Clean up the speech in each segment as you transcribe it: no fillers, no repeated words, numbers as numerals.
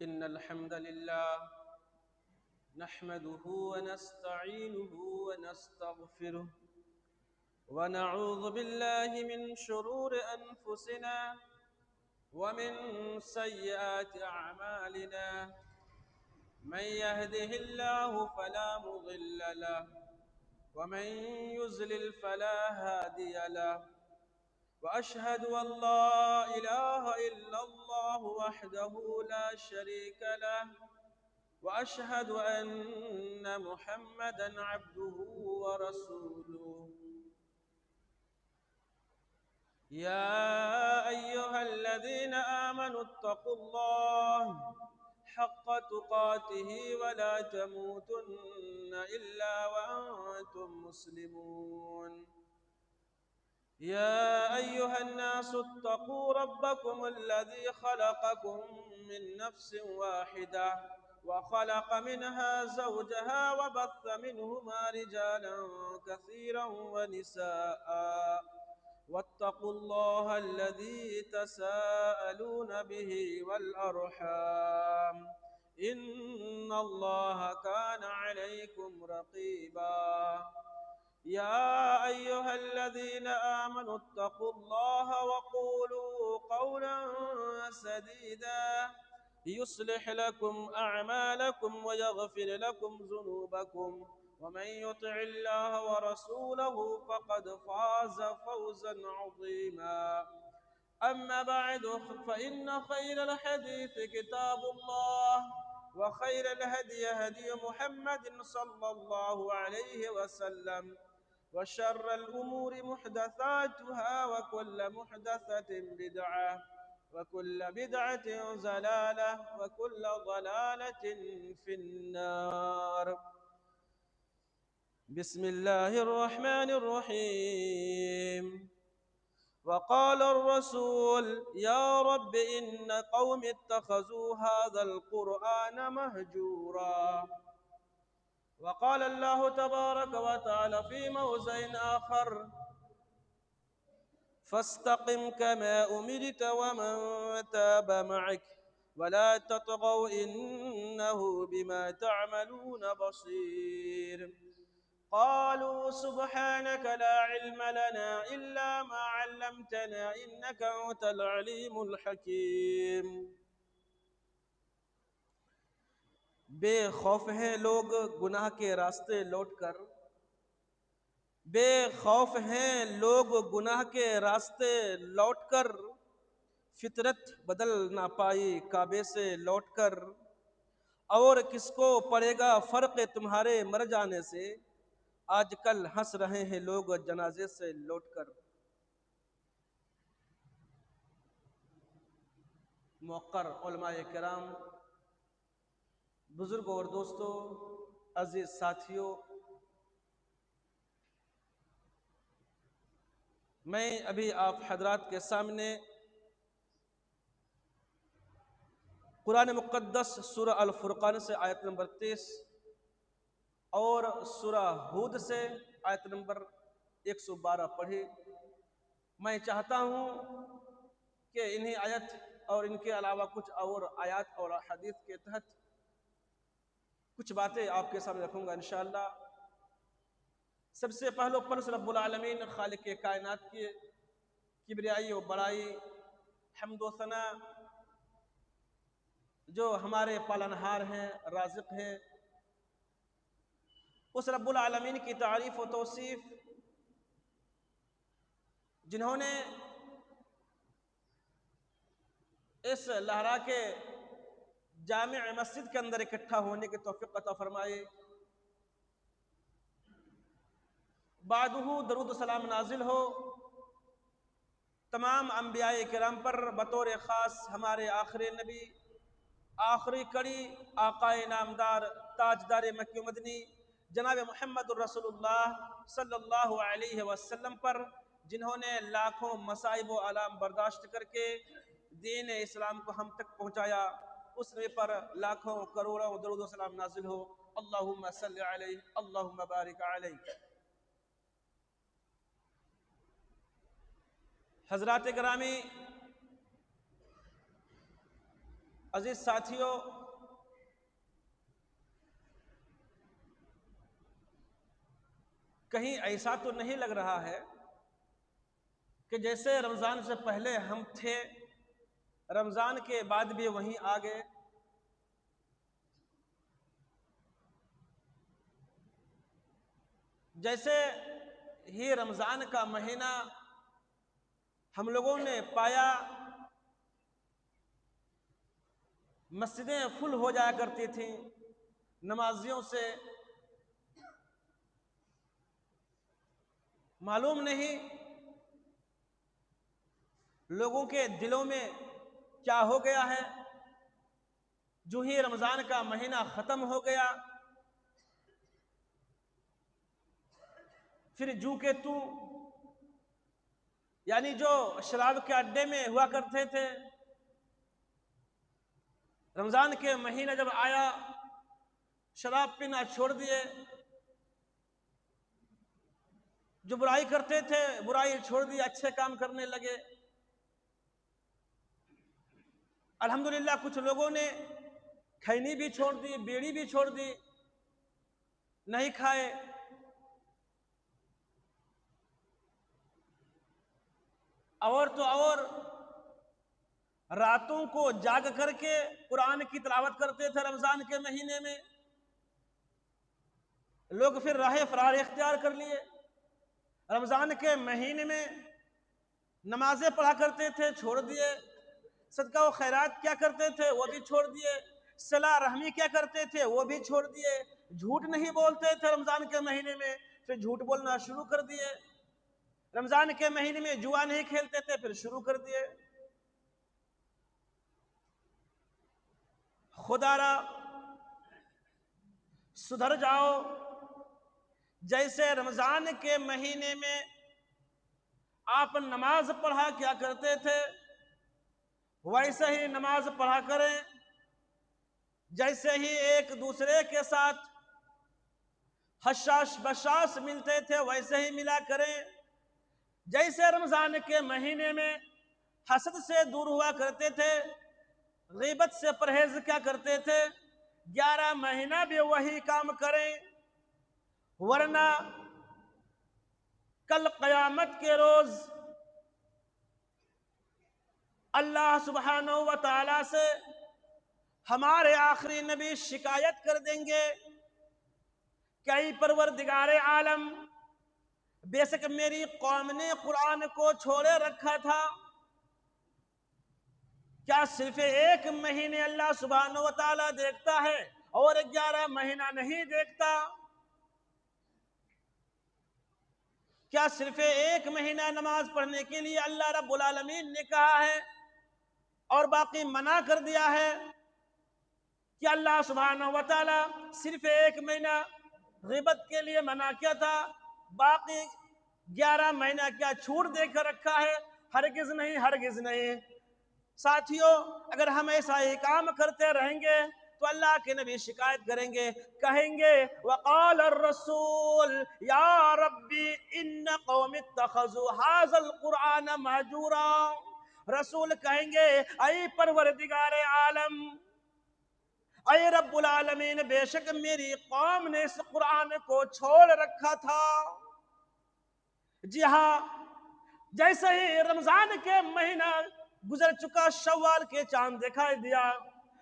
إن الحمد لله نحمده ونستعينه ونستغفره ونعوذ بالله من شرور أنفسنا ومن سيئات أعمالنا. من يهده الله فلا مضل له ومن يضلل فلا هادي له. وأشهد أن لا إله إلا الله وحده لا شريك له وأشهد أن محمدًا عبده ورسوله. يا أيها الذين آمنوا اتقوا الله حق تقاته ولا تموتن إلا وأنتم مسلمون. يا أيها الناس اتقوا ربكم الذي خلقكم من نفس واحدة وخلق منها زوجها وبث منهما رجالا كثيرا ونساء. واتقوا الله الذي تساءلون به والأرحام إن الله كان عليكم رقيبا. يا أيها الذين آمنوا اتقوا الله وقولوا قولا سديدا يصلح لكم أعمالكم ويغفر لكم ذنوبكم ومن يطع الله ورسوله فقد فاز فوزا عظيما. أما بعد فإن خير الحديث كتاب الله وخير الهدي هدي محمد صلى الله عليه وسلم وشر الأمور محدثاتها وكل محدثة بدعة وكل بدعة ضلالة وكل ضلالة في النار. بسم الله الرحمن الرحيم. وقال الرسول يا رب إن قوم اتخذوا هذا القرآن مهجورا. وقال الله تبارك وتعالى في موضع آخر فاستقم كما أمرت ومن تاب معك ولا تطغوا إنه بما تعملون بصير. قالوا سبحانك لا علم لنا إلا ما علمتنا إنك أنت العليم الحكيم. بے خوف ہیں لوگ گناہ کے راستے لوٹ کر، بے خوف ہیں لوگ گناہ کے راستے لوٹ کر، فطرت بدل نہ پائی کعبے سے لوٹ کر، اور کس کو پڑے گا فرق تمہارے مر جانے سے، آج کل ہنس رہے ہیں لوگ جنازے سے لوٹ کر۔ موقر علماء کرام، بزرگوں اور دوستوں، عزیز ساتھیوں، میں ابھی آپ حضرات کے سامنے قرآن مقدس سورہ الفرقان سے آیت نمبر 30 اور سورہ ہود سے آیت نمبر 112 پڑھی۔ میں چاہتا ہوں کہ انہی آیت اور ان کے علاوہ کچھ اور آیات اور حدیث کے تحت کچھ باتیں آپ کے سامنے رکھوں گا انشاءاللہ۔ سب سے پہلو پرس رب العالمین خالق کائنات کی کبریائی و بڑائی، حمد و ثنا، جو ہمارے پالنہار ہیں، رازق ہیں، اس رب العالمین کی تعریف و توصیف جنہوں نے اس لہرا کے جامع مسجد کے اندر اکٹھا ہونے کی توفیق عطا فرمائے۔ بعدہ درود و سلام نازل ہو تمام انبیاء کرام پر، بطور خاص ہمارے آخری نبی، آخری کڑی، آقا نامدار، تاجدار مکی و مدنی، جناب محمد الرسول اللہ صلی اللہ علیہ وسلم پر، جنہوں نے لاکھوں مصائب و آلام برداشت کر کے دین اسلام کو ہم تک پہنچایا، اس نبی پر لاکھوں کروڑوں درود و سلام نازل ہو۔ اللہم صلی علیہ، اللہم بارک علیہ۔ حضرات گرامی، عزیز ساتھیوں، کہیں ایسا تو نہیں لگ رہا ہے کہ جیسے رمضان سے پہلے ہم تھے، رمضان کے بعد بھی وہیں آ گئے؟ جیسے ہی رمضان کا مہینہ ہم لوگوں نے پایا، مسجدیں فل ہو جایا کرتی تھیں نمازیوں سے، معلوم نہیں لوگوں کے دلوں میں کیا ہو گیا ہے۔ جو ہی رمضان کا مہینہ ختم ہو گیا، پھر جو کہ تو یعنی جو شراب کے اڈے میں ہوا کرتے تھے، رمضان کے مہینہ جب آیا شراب پینا چھوڑ دیے، جو برائی کرتے تھے برائی چھوڑ دی، اچھے کام کرنے لگے۔ الحمدللہ کچھ لوگوں نے کھینی بھی چھوڑ دی، بیڑی بھی چھوڑ دی، نہیں کھائے۔ اور تو اور راتوں کو جاگ کر کے قرآن کی تلاوت کرتے تھے رمضان کے مہینے میں۔ لوگ پھر راہ فرار اختیار کر لیے، رمضان کے مہینے میں نمازیں پڑھا کرتے تھے چھوڑ دیے، صدقہ و خیرات کیا کرتے تھے وہ بھی چھوڑ دیے، صلہ رحمی کیا کرتے تھے وہ بھی چھوڑ دیے، جھوٹ نہیں بولتے تھے رمضان کے مہینے میں، پھر جھوٹ بولنا شروع کر دیے، رمضان کے مہینے میں جوا نہیں کھیلتے تھے پھر شروع کر دیے۔ خدا را سدھر جاؤ۔ جیسے رمضان کے مہینے میں آپ نماز پڑھا کیا کرتے تھے، ویسے ہی نماز پڑھا کریں۔ جیسے ہی ایک دوسرے کے ساتھ حشاش بشاش ملتے تھے ویسے ہی ملا کریں۔ جیسے رمضان کے مہینے میں حسد سے دور ہوا کرتے تھے، غیبت سے پرہیز کیا کرتے تھے، 11 مہینہ بھی وہی کام کریں، ورنہ کل قیامت کے روز اللہ سبحانہ و تعالی سے ہمارے آخری نبی شکایت کر دیں گے کہ اے پروردگار عالم، بے شک میری قوم نے قرآن کو چھوڑے رکھا تھا، کیا صرف ایک مہینے اللہ سبحانہ و تعالی دیکھتا ہے اور 11 مہینہ نہیں دیکھتا؟ کیا صرف ایک مہینہ نماز پڑھنے کے لیے اللہ رب العالمین نے کہا ہے اور باقی منع کر دیا ہے؟ کہ اللہ سبحانہ و تعالی صرف ایک مہینہ غیبت کے لیے منع کیا تھا، باقی 11 مہینہ کیا چھوٹ دے کر رکھا ہے؟ ہرگز نہیں، ہرگز نہیں۔ ساتھیوں، اگر ہم ایسا ہی کام کرتے رہیں گے تو اللہ کے نبی شکایت کریں گے، کہیں گے وقال الرسول یا ربی ان قوم اتخذوا هذا القرآن مہجورا۔ رسول کہیں گے اے پروردگار عالم، اے رب العالمین، بے شک میری قوم نے اس قرآن کو چھوڑ رکھا تھا۔ جی ہاں، جیسے ہی رمضان کے مہینہ گزر چکا، شوال کے چاند دکھائی دیا،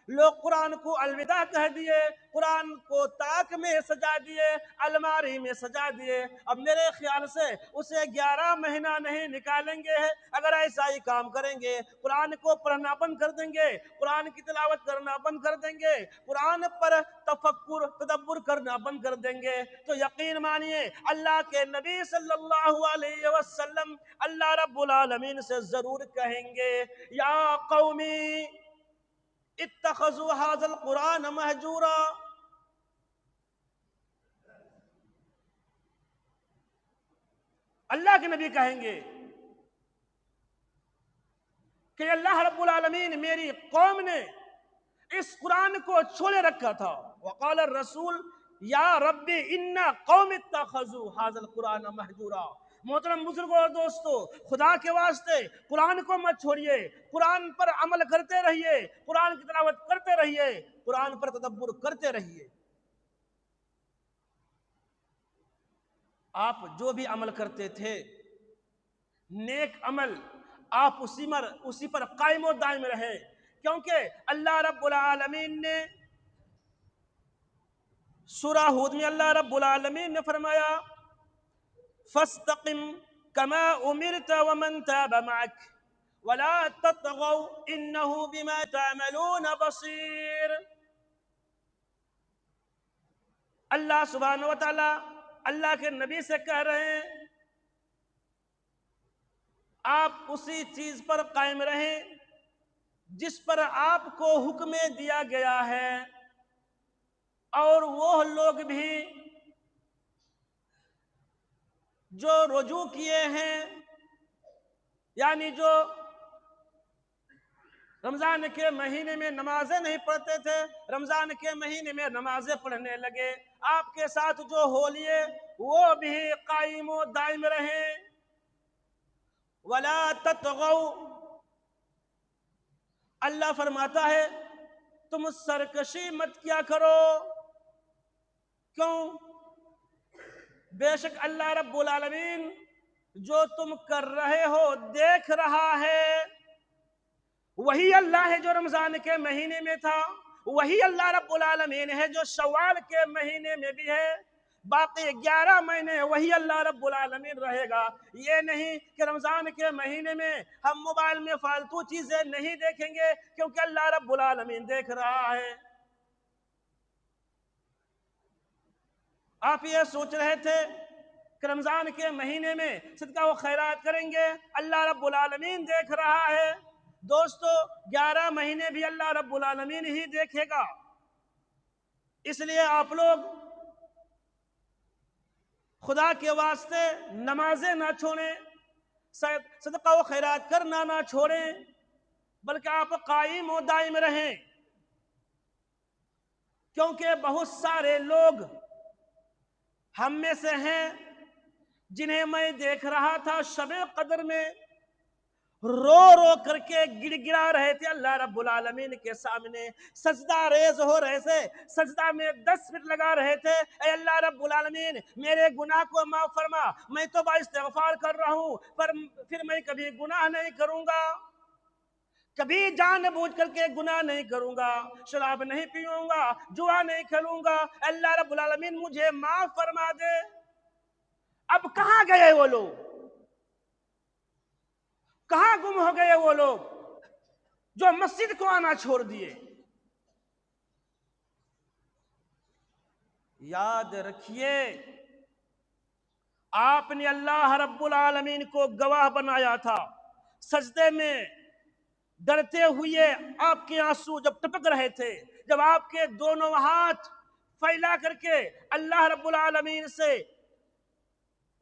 لوگ قرآن کو الوداع کہہ دیے، قرآن کو تاک میں سجا دیے، الماری میں سجا دیے۔ اب میرے خیال سے اسے 11 مہینہ نہیں نکالیں گے، اگر ایسا ہی کام کریں گے، قرآن کو پڑھنا بند کر دیں گے، قرآن کی تلاوت کرنا بند کر دیں گے، قرآن پر تفکر تدبر کرنا بند کر دیں گے، تو یقین مانیے اللہ کے نبی صلی اللہ علیہ وسلم اللہ رب العالمین سے ضرور کہیں گے یا قومی اتخذوا هذا القرآن مہجورا۔ اللہ کے نبی کہیں گے کہ اللہ رب العالمین میری قوم نے اس قرآن کو چھوڑے رکھا تھا۔ وقال الرسول یا ربی ان قوم اتخذوا هذا القرآن مہجورا۔ محترم بزرگوں اور دوستو، خدا کے واسطے قرآن کو مت چھوڑیے، قرآن پر عمل کرتے رہیے، قرآن کی تلاوت کرتے رہیے، قرآن پر تدبر کرتے رہیے۔ آپ جو بھی عمل کرتے تھے نیک عمل، آپ اسی پر قائم و دائم رہے، کیونکہ اللہ رب العالمین نے سورہ ہود میں اللہ رب العالمین نے فرمایا فَاسْتَقِمْ كَمَا أُمِرْتَ وَمَنْ تَابَ مَعَكَ وَلَا تَطْغَوْا إِنَّهُ بِمَا تَعْمَلُونَ بَصِيرٌ۔ اللہ سبحانہ وتعالی اللہ کے نبی سے کہہ رہے ہیں آپ اسی چیز پر قائم رہیں جس پر آپ کو حکم دیا گیا ہے، اور وہ لوگ بھی جو رجوع کیے ہیں، یعنی جو رمضان کے مہینے میں نمازیں نہیں پڑھتے تھے، رمضان کے مہینے میں نمازیں پڑھنے لگے، آپ کے ساتھ جو ہو لیے وہ بھی قائم و دائم رہیں۔ وَلَا تَطْغَوْا، اللہ فرماتا ہے تم سرکشی مت کیا کرو، کیوں؟ بے شک اللہ رب العالمین جو تم کر رہے ہو دیکھ رہا ہے۔ وہی اللہ ہے جو رمضان کے مہینے میں تھا، وہی اللہ رب العالمین ہے جو شوال کے مہینے میں بھی ہے، باقی 11 مہینے وہی اللہ رب العالمین رہے گا۔ یہ نہیں کہ رمضان کے مہینے میں ہم موبائل میں فالتو چیزیں نہیں دیکھیں گے کیونکہ اللہ رب العالمین دیکھ رہا ہے۔ آپ یہ سوچ رہے تھے کہ رمضان کے مہینے میں صدقہ و خیرات کریں گے، اللہ رب العالمین دیکھ رہا ہے۔ دوستو 11 مہینے بھی اللہ رب العالمین ہی دیکھے گا، اس لیے آپ لوگ خدا کے واسطے نمازیں نہ چھوڑیں، صدقہ و خیرات کرنا نہ چھوڑیں، بلکہ آپ قائم و دائم رہیں، کیونکہ بہت سارے لوگ ہم میں سے ہیں جنہیں میں دیکھ رہا تھا شب قدر میں رو رو کر کے گڑ گڑا رہے تھے اللہ رب العالمین کے سامنے، سجدہ ریز ہو رہے تھے، سجدہ میں 10 منٹ لگا رہے تھے، اے اللہ رب العالمین میرے گناہ کو معاف فرما، میں تو استغفار کر رہا ہوں پر پھر میں کبھی گناہ نہیں کروں گا، کبھی جان بوجھ کر کے گناہ نہیں کروں گا، شراب نہیں پیوں گا، جوا نہیں کھیلوں گا، اللہ رب العالمین مجھے معاف فرما دے۔ اب کہاں گئے وہ لوگ؟ کہاں گم ہو گئے وہ لوگ جو مسجد کو آنا چھوڑ دیے؟ یاد رکھیے آپ نے اللہ رب العالمین کو گواہ بنایا تھا، سجدے میں ڈرتے ہوئے آپ کے آنسو جب ٹپک رہے تھے، جب آپ کے دونوں ہاتھ پھیلا کر کے اللہ رب العالمین سے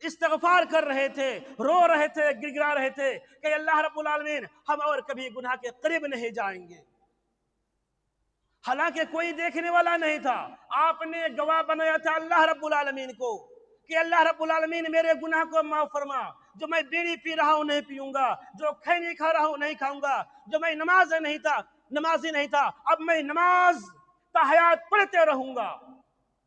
استغفار کر رہے تھے، رو رہے تھے، گڑ گڑا رہے تھے کہ اللہ رب العالمین ہم اور کبھی گناہ کے قریب نہیں جائیں گے، حالانکہ کوئی دیکھنے والا نہیں تھا، آپ نے گواہ بنایا تھا اللہ رب العالمین کو کہ اللہ رب العالمین میرے گناہ کو معاف فرما، جو میں بیڑی پی رہا ہوں نہیں پیوں گا، جو کھینے کھا رہا ہوں نہیں کھاؤں گا، جو میں نمازی نہیں تھا اب میں نماز تحیات پڑھتے رہوں گا۔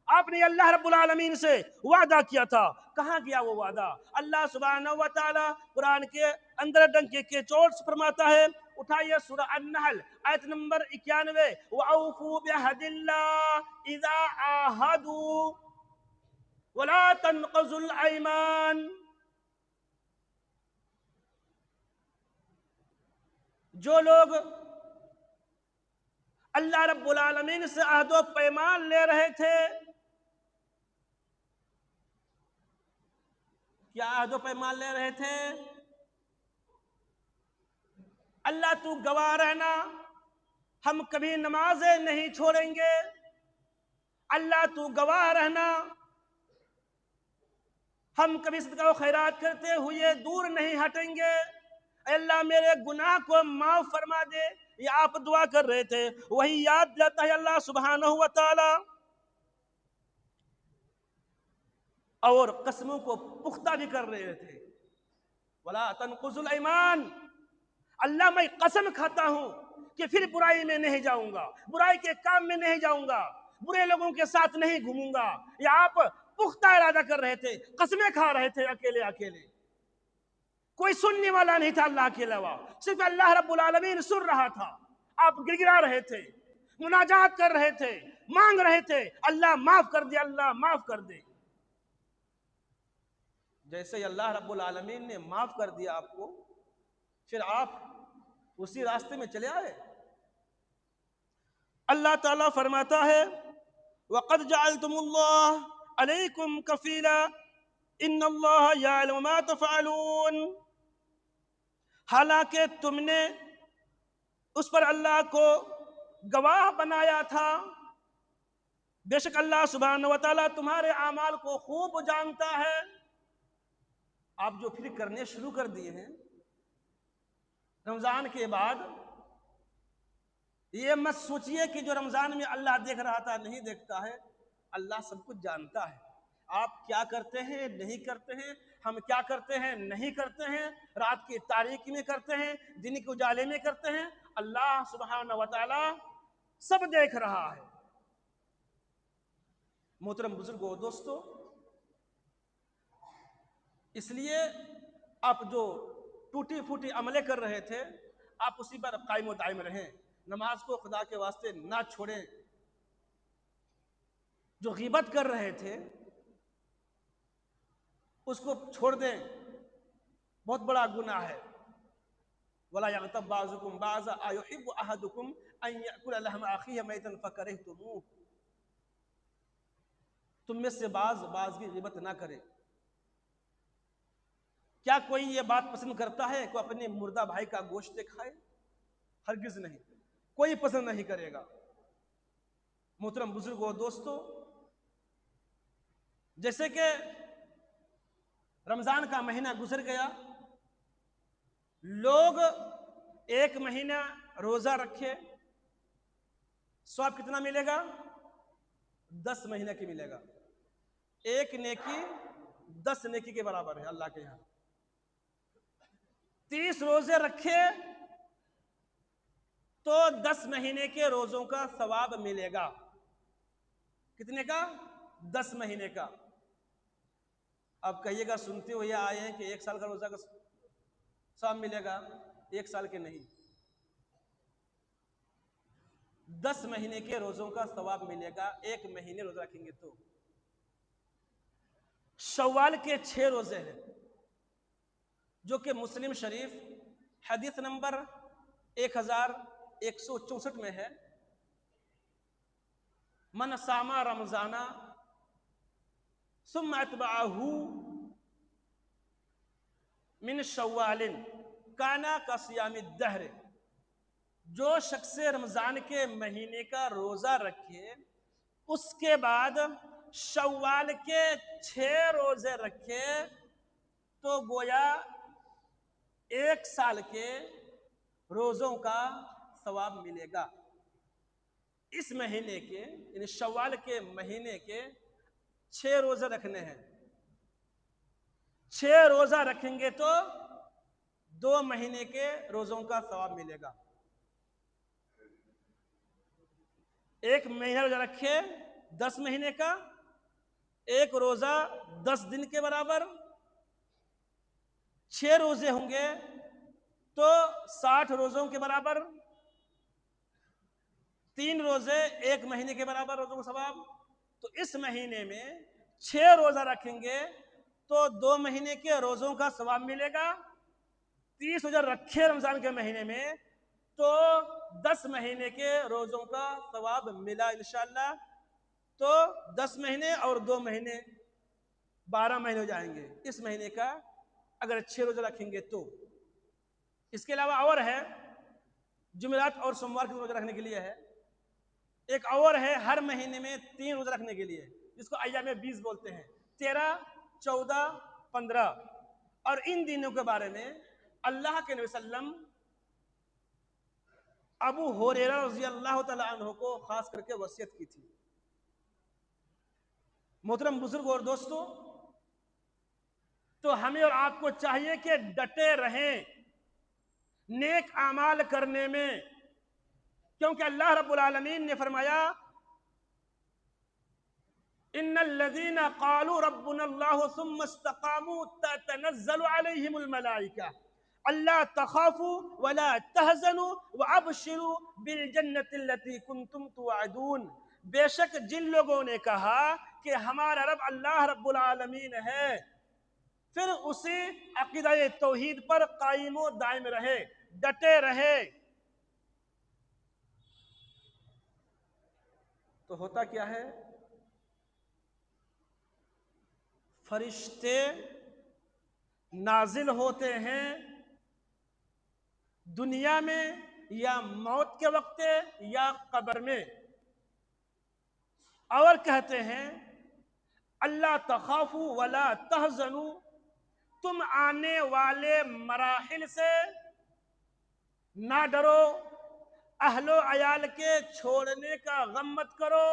آپ نے اللہ رب العالمین سے وعدہ کیا تھا، کہاں گیا وہ وعدہ؟ اللہ سبحانہ وتعالی قرآن کے اندر ڈنکے کے چوٹ سے فرماتا ہے، اٹھائیے سورہ النحل آیت نمبر 91، وَأَوْفُوا بِعَهْدِ اللَّهِ إِذَا عَاهَدُوا وَلَا تَنْقُضُوا الْأَيْمَانَ۔ جو لوگ اللہ رب العالمین سے عہد و پیمان لے رہے تھے، کیا عہد و پیمان لے رہے تھے؟ اللہ تو گواہ رہنا ہم کبھی نمازیں نہیں چھوڑیں گے، اللہ تو گواہ رہنا ہم کبھی صدقہ و خیرات کرتے ہوئے دور نہیں ہٹیں گے، اے اللہ میرے گناہ کو معاف فرما دے۔ یہ آپ دعا کر رہے تھے، وہی یاد دلاتا ہے اللہ سبحانہ وتعالی اور قسموں کو پختہ بھی کر رہے تھے. ولا تنقضوا الایمان، اللہ میں قسم کھاتا ہوں کہ پھر برائی میں نہیں جاؤں گا، برائی کے کام میں نہیں جاؤں گا، برے لوگوں کے ساتھ نہیں گھوموں گا. یہ آپ پختہ ارادہ کر رہے تھے، قسمیں کھا رہے تھے اکیلے اکیلے. کوئی سننے والا نہیں تھا اللہ کے علاوہ، صرف اللہ رب العالمین سن رہا تھا. آپ گڑگڑا رہے تھے، مناجات کر رہے تھے، مانگ رہے تھے اللہ معاف کر دے، اللہ معاف کر دے. جیسے ہی اللہ رب العالمین نے معاف کر دیا آپ کو، پھر آپ اسی راستے میں چلے آئے. اللہ تعالیٰ فرماتا ہے وَقَدْ جَعَلْتُمُ اللَّهَ عَلَيْكُمْ كَفِيلًا إِنَّ اللَّهَ يَعْلَمُ مَا تَفْعَلُونَ. حالانکہ تم نے اس پر اللہ کو گواہ بنایا تھا، بے شک اللہ سبحانہ وتعالیٰ تمہارے اعمال کو خوب جانتا ہے. آپ جو پھر کرنے شروع کر دیے ہیں رمضان کے بعد، یہ مت سوچئے کہ جو رمضان میں اللہ دیکھ رہا تھا نہیں دیکھتا ہے. اللہ سب کچھ جانتا ہے. آپ کیا کرتے ہیں نہیں کرتے ہیں، ہم کیا کرتے ہیں نہیں کرتے ہیں، رات کی تاریکی میں کرتے ہیں، دن کے اجالے میں کرتے ہیں، اللہ سبحانہ وتعالی سب دیکھ رہا ہے. محترم بزرگوں دوستو، اس لیے آپ جو ٹوٹی پھوٹی عملیں کر رہے تھے آپ اسی پر قائم و دائم رہیں. نماز کو خدا کے واسطے نہ چھوڑیں. جو غیبت کر رہے تھے اس کو چھوڑ دیں، بہت بڑا گناہ ہے. وَلَا يَغْتَبْ بَعْضُكُمْ بَعْضًا أَيُحِبُّ أَحَدُكُمْ أَنْ يَأْكُلَ لَحْمَ أَخِيهِ مَيْتًا فَكَرِهْتُمُوهُ. تم میں سے بعض کی غیبت نہ کرے. کیا کوئی یہ بات پسند کرتا ہے کہ اپنے مردہ بھائی کا گوشت کھائے؟ ہرگز نہیں، کوئی پسند نہیں کرے گا. محترم بزرگوں دوستو، جیسے کہ رمضان کا مہینہ گزر گیا، لوگ ایک مہینہ روزہ رکھے، ثواب کتنا ملے گا؟ 10 مہینہ کی ملے گا. ایک نیکی 10 نیکی کے برابر ہے اللہ کے یہاں. 30 روزے رکھے تو 10 مہینے کے روزوں کا ثواب ملے گا. کتنے کا؟ 10 مہینے کا. اب کہیے گا سنتے ہوئے آئے ہیں کہ 1 سال کا روزہ کا ثواب ملے گا. 1 سال کے نہیں، 10 مہینے کے روزوں کا ثواب ملے گا. 1 مہینے روزہ رکھیں گے تو. شوال کے 6 روزے ہیں جو کہ مسلم شریف حدیث نمبر 1164 میں ہے. من صام رمضان ثم اتبعہ من شوال کان کصیام الدہر. جو شخص رمضان کے مہینے کا روزہ رکھے اس کے بعد شوال کے 6 روزے رکھے تو گویا 1 سال کے روزوں کا ثواب ملے گا. اس مہینے کے یعنی شوال کے مہینے کے 6 روزے رکھنے ہیں. 6 روزہ رکھیں گے تو 2 مہینے کے روزوں کا ثواب ملے گا. 1 مہینہ روزہ رکھے 10 مہینے کا، 1 روزہ 10 دن کے برابر. 6 روزے ہوں گے تو 60 روزوں کے برابر. 3 روزے 1 مہینے کے برابر روزوں کا ثواب. تو اس مہینے میں 6 روزہ رکھیں گے تو 2 مہینے کے روزوں کا ثواب ملے گا. 30 روزہ رکھے رمضان کے مہینے میں تو 10 مہینے کے روزوں کا ثواب ملا انشاءاللہ. تو 10 مہینے اور 2 مہینے 12 مہینے ہو جائیں گے اس مہینے کا اگر 6 روزہ رکھیں گے تو. اس کے علاوہ اور ہے جمعرات اور سوموار کے روزہ رکھنے کے لیے ہے. ایک اور ہے ہر مہینے میں 3 روزہ رکھنے کے لیے جس کو ایام 20 بولتے ہیں، 13 14 15. اور ان دنوں کے بارے میں اللہ کے نبی صلی اللہ علیہ وسلم ابو ہریرہ رضی اللہ تعالی عنہ کو خاص کر کے وصیت کی تھی. محترم بزرگ اور دوستو، تو ہمیں اور آپ کو چاہیے کہ ڈٹے رہیں نیک اعمال کرنے میں، کیونکہ اللہ رب العالمین نے فرمایا ان الذين قالوا ربنا الله ثم استقاموا تتنزل عليهم الملائكة الا تخافوا ولا تحزنوا وابشروا بالجنة التي كنتم توعدون. بے شک جن لوگوں نے کہا کہ ہمارا رب اللہ رب العالمین ہے، پھر اسی عقیدہ توحید پر قائم و دائم رہے، ڈٹے رہے، تو ہوتا کیا ہے؟ فرشتے نازل ہوتے ہیں دنیا میں یا موت کے وقت یا قبر میں، اور کہتے ہیں اللہ تخافوا ولا تحزنوا، تم آنے والے مراحل سے نہ ڈرو، اہل و عیال کے چھوڑنے کا غم مت کرو،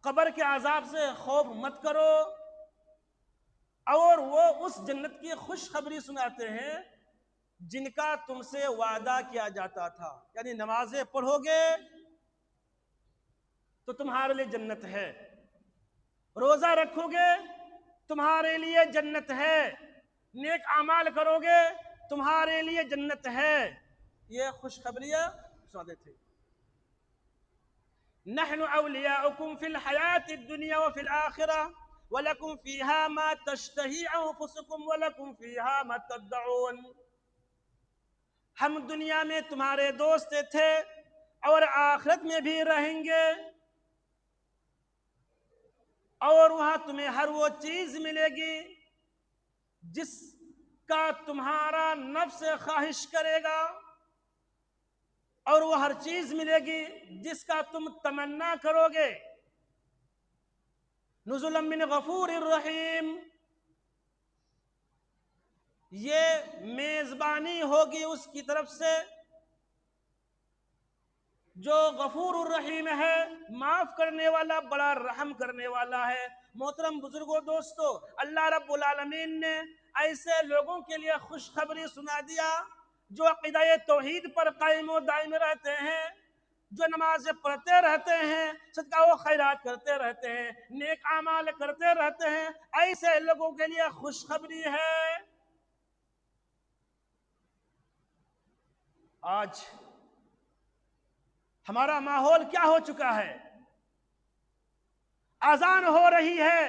قبر کے عذاب سے خوف مت کرو، اور وہ اس جنت کی خوشخبری سناتے ہیں جن کا تم سے وعدہ کیا جاتا تھا. یعنی نمازیں پڑھو گے تو تمہارے لیے جنت ہے، روزہ رکھو گے تمہارے لیے جنت ہے، نیک اعمال کرو گے تمہارے لیے جنت ہے. یہ خوشخبریاں سناتے تھے. نحن اولیاؤکم فی الحیات الدنیا وفی الآخرہ وَلَكُمْ فِيهَا مَا تَشْتَهِي أَنفُسُكُمْ وَلَكُمْ فِيهَا مَا تَدَّعُونَ. ہم دنیا میں تمہارے دوست تھے اور آخرت میں بھی رہیں گے، اور وہاں تمہیں ہر وہ چیز ملے گی جس کا تمہارا نفس خواہش کرے گا، اور وہ ہر چیز ملے گی جس کا تم تمنا کرو گے. نزلا من غفور الرحیم، یہ میزبانی ہوگی اس کی طرف سے جو غفور الرحیم ہے، معاف کرنے والا، بڑا رحم کرنے والا ہے. محترم بزرگوں، دوستو، اللہ رب العالمین نے ایسے لوگوں کے لیے خوشخبری سنا دیا جو عقیدہ توحید پر قائم و دائم رہتے ہیں، جو نمازیں پڑھتے رہتے ہیں، صدقہ و خیرات کرتے رہتے ہیں، نیک اعمال کرتے رہتے ہیں. ایسے لوگوں کے لیے خوشخبری ہے. آج ہمارا ماحول کیا ہو چکا ہے؟ اذان ہو رہی ہے،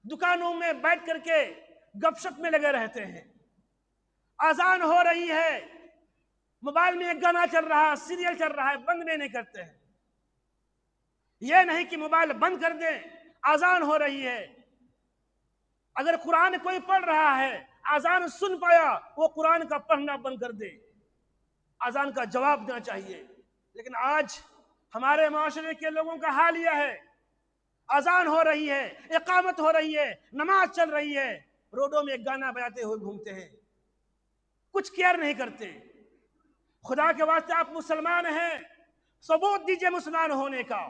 دکانوں میں بیٹھ کر کے گپ شپ میں لگے رہتے ہیں. اذان ہو رہی ہے، موبائل میں ایک گانا چل رہا ہے، سیریل چل رہا ہے، بند میں نہیں کرتے ہیں. یہ نہیں کہ موبائل بند کر دیں، اذان ہو رہی ہے. اگر قرآن کوئی پڑھ رہا ہے، اذان سن پایا، وہ قرآن کا پڑھنا بند کر دے، اذان کا جواب دینا چاہیے. لیکن آج ہمارے معاشرے کے لوگوں کا حال یہ ہے، اذان ہو رہی ہے، اقامت ہو رہی ہے، نماز چل رہی ہے، روڈوں میں گانا بجاتے ہوئے گھومتے ہیں، کچھ کیئر نہیں کرتے. خدا کے واسطے آپ مسلمان ہیں، ثبوت دیجئے مسلمان ہونے کا.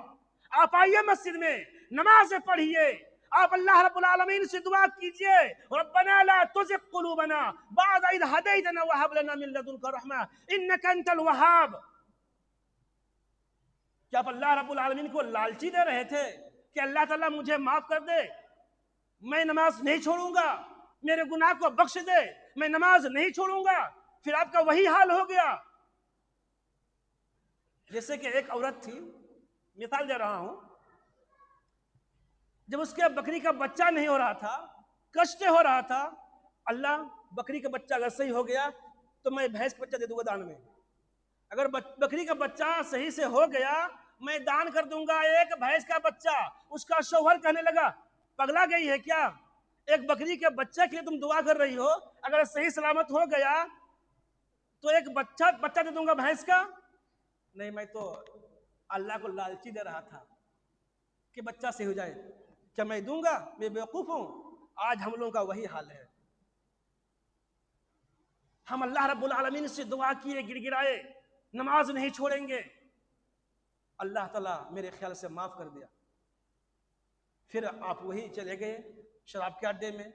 آپ آئیے مسجد میں، نمازیں پڑھیے، آپ اللہ رب العالمین سے دعا کیجئے ربنا لا تزغ قلوبنا بعد اذ هديتنا وهب لنا من لدنك رحمة انك انت الوهاب. کیا آپ اللہ رب العالمین کو لالچی دے رہے تھے کہ اللہ تعالیٰ مجھے معاف کر دے، میں نماز نہیں چھوڑوں گا، میرے گناہ کو بخش دے، میں نماز نہیں چھوڑوں گا؟ پھر آپ کا وہی حال ہو گیا. جیسے کہ ایک عورت تھی، مثال دے رہا ہوں، جب اس کے بکری کا بچہ نہیں ہو رہا تھا، کشٹ ہو رہا تھا، اللہ بکری کا بچہ اگر صحیح ہو گیا تو میں بھینس کا بچہ دے دوں گا دان میں، اگر بکری کا بچہ صحیح سے ہو گیا میں دان کر دوں گا ایک بھینس کا بچہ. اس کا شوہر کہنے لگا پگلا گئی ہے کیا، ایک بکری کے بچہ کے لیے تم دعا کر رہی ہو، اگر صحیح سلامت ہو گیا تو ایک بچہ دے دوں گا بھینس کا. نہیں، میں تو اللہ کو لالچی دے رہا تھا کہ بچہ صحیح ہو جائے. کیا میں دوں گا؟ میں بیوقوف ہوں؟ آج ہم لوگوں کا وہی حال ہے. ہم اللہ رب العالمین سے دعا کیے، گڑ گڑائے، نماز نہیں چھوڑیں گے، اللہ تعالیٰ میرے خیال سے معاف کر دیا. پھر آپ وہی چلے گئے شراب کے اڈے میں،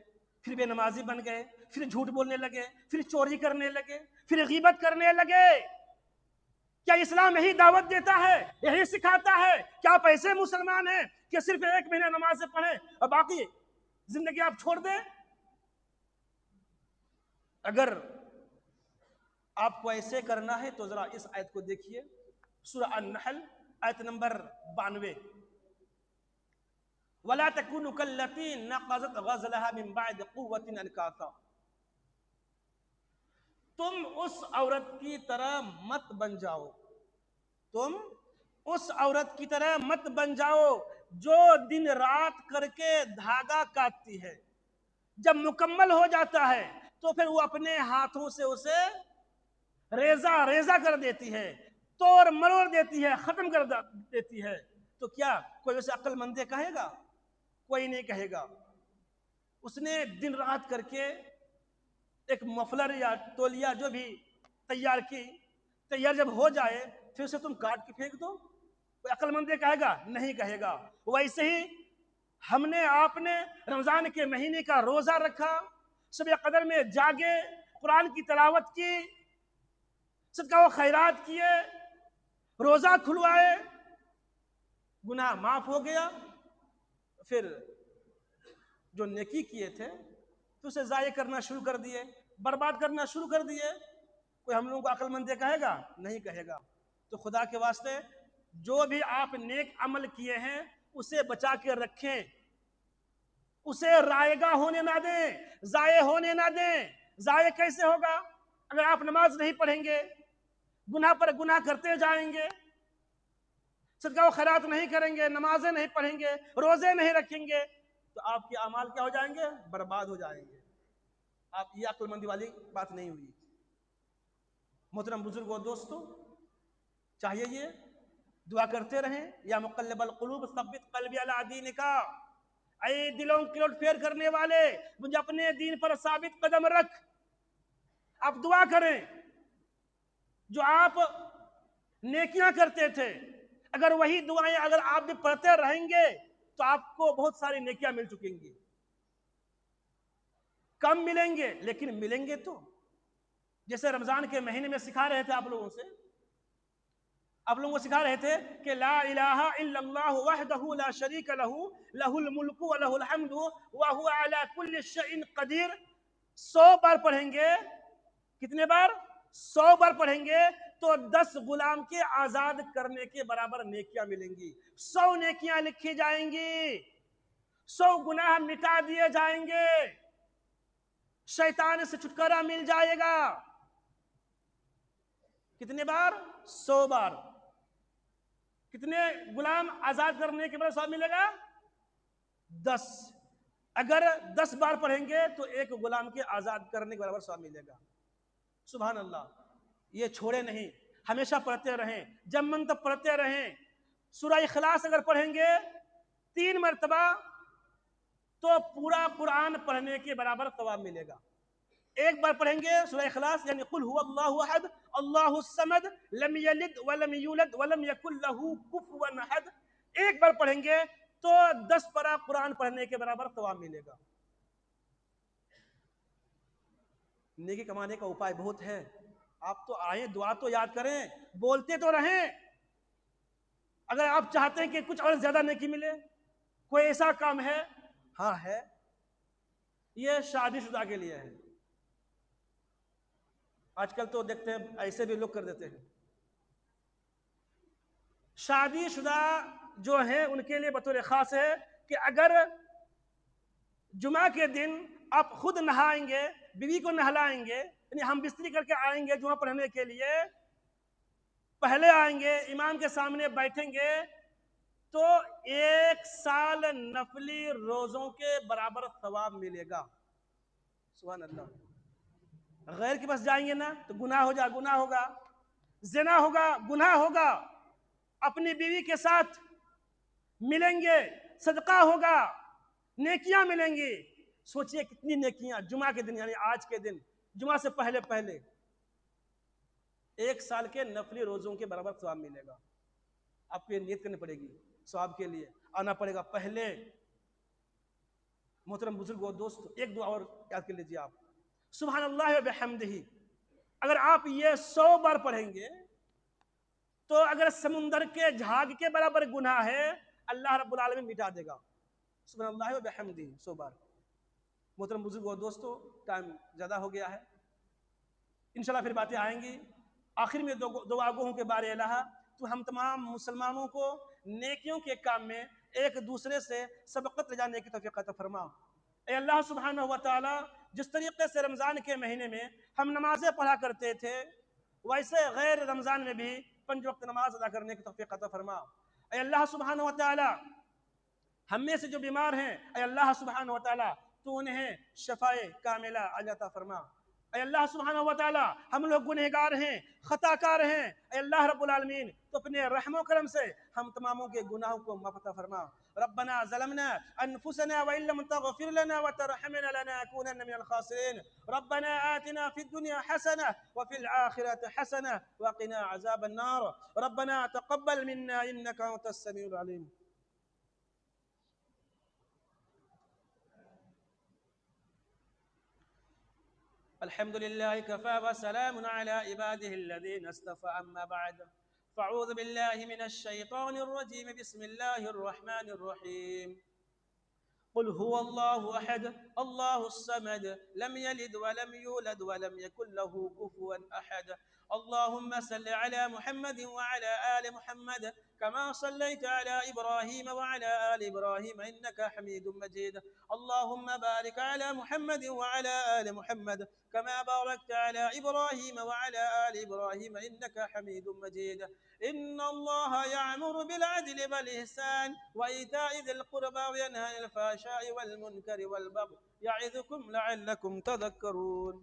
پھر بے نمازی بن گئے، پھر جھوٹ بولنے لگے، پھر چوری کرنے لگے، پھر غیبت کرنے لگے۔ کیا اسلام یہی دعوت دیتا ہے، یہی سکھاتا ہے کہ آپ ایسے مسلمان ہیں کہ صرف 1 مہینہ نمازیں پڑھیں اور باقی زندگی آپ چھوڑ دیں؟ اگر آپ کو ایسے کرنا ہے تو ذرا اس آیت کو دیکھیے، سورہ النحل آیت نمبر 92، وَلَا تَكُونُوا كَالَّتِي نَقَضَتْ غَزْلَهَا مِن بَعْدِ قُوَّةٍ أَنْكَاثًا، تم اس عورت کی طرح مت بن جاؤ، تم اس عورت کی طرح مت بن جاؤ جو دن رات کر کے دھاگا کاٹتی ہے، جب مکمل ہو جاتا ہے تو پھر وہ اپنے ہاتھوں سے اسے ریزہ ریزہ کر دیتی ہے، توڑ مروڑ دیتی ہے، ختم کر دیتی ہے۔ تو کیا کوئی اسے عقل مندے کہے گا؟ کوئی نہیں کہے گا۔ اس نے دن رات کر کے ایک مفلر یا تولیہ جو بھی تیار کی، تیار جب ہو جائے پھر اسے تم کاٹ کے پھینک دو، کوئی عقل مند یہ کہے گا؟ نہیں کہے گا۔ ویسے ہی ہم نے آپ نے رمضان کے مہینے کا روزہ رکھا، شب قدر میں جاگے، قرآن کی تلاوت کی، صدقہ و خیرات کیے، روزہ کھلوائے، گناہ معاف ہو گیا، پھر جو نیکی کیے تھے تو اسے ضائع کرنا شروع کر دیے، برباد کرنا شروع کر دیے۔ کوئی ہم لوگوں کو عقل مند کہے گا؟ نہیں کہے گا۔ تو خدا کے واسطے جو بھی آپ نیک عمل کیے ہیں اسے بچا کے رکھیں، اسے رائگاں ہونے نہ دیں، ضائع ہونے نہ دیں۔ ضائع کیسے ہوگا؟ اگر آپ نماز نہیں پڑھیں گے، گناہ پر گناہ کرتے جائیں گے، صدقہ و خیرات نہیں کریں گے، نمازیں نہیں پڑھیں گے، روزے نہیں رکھیں گے، تو آپ کے اعمال کیا ہو جائیں گے؟ برباد ہو جائیں گے۔ آپ یہ عقل مندی والی بات نہیں ہوئی۔ محترم بزرگوں دوستوں، چاہیے یہ دعا کرتے رہیں، یا مقلب القلوب ثبت قلبی علی دینک، اے دلوں کی لوٹ پھیر کرنے والے مجھے اپنے دین پر ثابت قدم رکھ۔ آپ دعا کریں، جو آپ نیکیاں کرتے تھے اگر وہی دعائیں اگر آپ بھی پڑھتے رہیں گے تو آپ کو بہت ساری نیکیاں مل چکیں گی۔ کم ملیں گے لیکن ملیں گے تو، جیسے رمضان کے مہینے میں سکھا رہے تھے آپ لوگوں کو سکھا رہے تھے کہ لا الہ الا اللہ وحدہ لا شریک لہ لہ الملک و لہ الحمد وہو علی کل شیء قدیر۔ 100 بار پڑھیں گے، کتنے بار؟ 100 بار پڑھیں گے تو 10 غلام کے آزاد کرنے کے برابر نیکیاں ملیں گی، 100 نیکیاں لکھی جائیں گی، 100 گناہ مٹا دیے جائیں گے، شیطان سے چھٹکارا مل جائے گا۔ کتنے بار؟ 100 بار۔ کتنے غلام آزاد کرنے کے بعد ثواب ملے گا؟ 10۔ اگر 10 بار پڑھیں گے تو ایک غلام کے آزاد کرنے کے برابر ثواب ملے گا۔ سبحان اللہ۔ یہ چھوڑے نہیں، ہمیشہ پڑھتے رہیں، جب من تب پڑھتے رہیں۔ سورہ اخلاص اگر پڑھیں گے 3 مرتبہ تو پورا قرآن پڑھنے کے برابر ثواب ملے گا۔ ایک بار پڑھیں گے سورہ اخلاص یعنی قل هو اللہ احد اللہ الصمد لم یلد ولم یولد ولم یکن لہ کفوا احد، ایک بار پڑھیں گے تو 10 پارہ قرآن پڑھنے کے برابر ثواب ملے گا۔ نیکی کمانے کا اپائے بہت ہے، آپ تو آئیں، دعا تو یاد کریں، بولتے تو رہیں۔ اگر آپ چاہتے ہیں کہ کچھ اور زیادہ نیکی ملے، کوئی ایسا کام ہے؟ ہاں ہے، یہ شادی شدہ کے لیے ہے۔ آج کل تو دیکھتے ہیں ایسے بھی لوگ کر دیتے ہیں۔ شادی شدہ جو ہیں ان کے لیے بطور خاص ہے کہ اگر جمعہ کے دن آپ خود نہائیں گے، بیوی کو نہلائیں گے، یعنی ہم بستری کر کے آئیں گے جمعہ پڑھنے کے لیے، پہلے آئیں گے، امام کے سامنے بیٹھیں گے تو 1 سال نفلی روزوں کے برابر ثواب ملے گا۔ سبحان اللہ۔ غیر کے پاس جائیں گے نا تو گناہ ہوگا، زنا ہوگا، گناہ ہوگا، اپنی بیوی کے ساتھ ملیں گے، صدقہ ہوگا، نیکیاں ملیں گی۔ سوچئے کتنی نیکیاں جمعہ کے دن، یعنی آج کے دن، جمعہ سے پہلے 1 سال کے نفلی روزوں کے برابر ثواب ملے گا۔ آپ کو یہ نیت کرنی پڑے گی، ثواب کے لیے آنا پڑے گا پہلے محترم بزرگ اور دوست، ایک دعا اور یاد کر لیجیے آپ، سبحان اللہ و بحمدہ، اگر آپ یہ 100 بار پڑھیں گے تو اگر سمندر کے جھاگ کے برابر گناہ ہے اللہ رب العالمین مٹا دے گا. سبحان اللہ و بحمدہ 100 بار. محترم بزرگ اور دوستو، ٹائم زیادہ ہو گیا ہے، انشاءاللہ پھر باتیں آئیں گی. آخر میں دعا گوہوں کے بارے الہ تو ہم تمام مسلمانوں کو نیکیوں کے کام میں ایک دوسرے سے سبقت لے جانے کی توفیق عطا فرما. اے اللہ سبحانہ و تعالی، جس طریقے سے رمضان کے مہینے میں ہم نمازیں پڑھا کرتے تھے، ویسے غیر رمضان میں بھی 5 وقت نماز ادا کرنے کی توفیق عطا فرما. اے اللہ سبحانہ و تعالی، ہم میں سے جو بیمار ہیں اے اللہ سبحانہ و تعالی تو انہیں شفائے کاملہ عطا فرما. اے اللہ سبحانہ و تعالی، ہم لوگ گنہگار ہیں، خطا کار ہیں، اے اللہ رب العالمین تو اپنے رحم و کرم سے ہم تماموں کے گناہوں کو معاف عطا فرما. ربنا ظلمنا انفسنا وان لم تغفر لنا وترحمنا لنكونن من الخاسرين. ربنا آتنا في الدنيا حسنة وفي الآخرة حسنة وقنا عذاب النار. ربنا تقبل منا إنك أنت السميع العليم. الحمد لله كفى وسلام على عباده الذين اصطفى. أما بعد، فأعوذ بالله من الشيطان الرجيم. بسم الله الرحمن الرحيم. قل هو الله أحد الله الصمد لم يلد ولم يولد ولم يكن له كفوا أحد. اللهم صل على محمد وعلى آل محمد كما صليت على إبراهيم وعلى آل إبراهيم إنك حميد مجيد. اللهم بارك على محمد وعلى آل محمد كما باركت على إبراهيم وعلى آل إبراهيم إنك حميد مجيد. إن الله يأمر بالعدل والإحسان وإيتاء ذي القربى وينهى عن الفحشاء والمنكر والبغي يعظكم لعلكم تذكرون.